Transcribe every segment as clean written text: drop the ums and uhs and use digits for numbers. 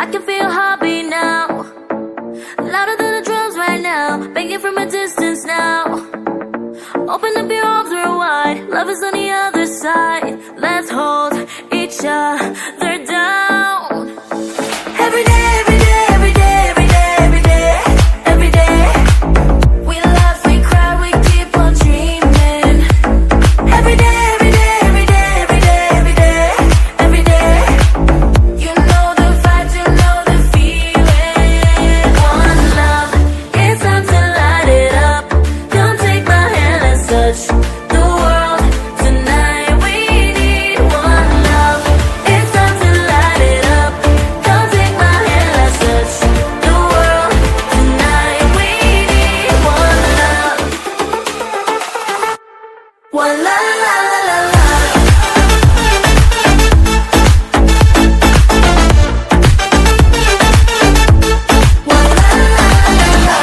I can feel your heartbeat now, louder than the drums right now, begging from a distance now. Open up your arms real wide, love is on the other side. Let's hold each other down. Every day, every day, every day, every day, every day, every day. We laugh, we cry, we keep on dreaming. Every day, every day, every day, every day, every day, every day. You know the vibes, you know the feeling. One love, it's time to light it up. Come take my hand, let's touch the world tonight. We need one love, it's time to light it up. Come take my hand, let's touch the world tonight. We need one love. One love, la la la la. One love, la la la la.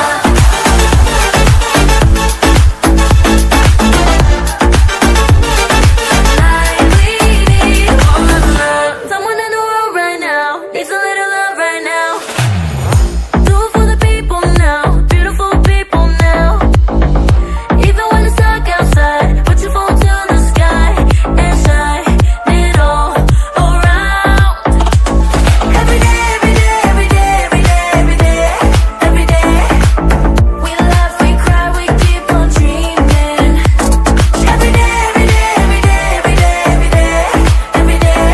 Tonight we need one love. Someone in the world right now needs a little love right now. Do it for the people now, beautiful people now. Even when it's dark outside, put your phone to the sky and shine it all around. Every day, every day, every day, every day, every day, every day. We laugh, we cry, we keep on dreaming. Every day, every day, every day, every day, every day, every day.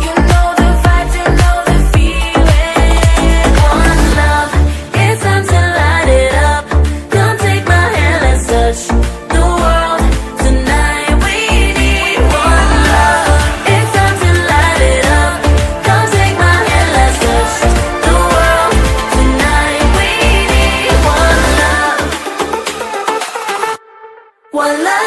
You know the vibes, you know the feeling. One love, it's time to light it up. Come take my hand, let's touch the world tonight. We need one love, it's time to light it up. Come take my hand, let's touch the world tonight. We need one love. One love.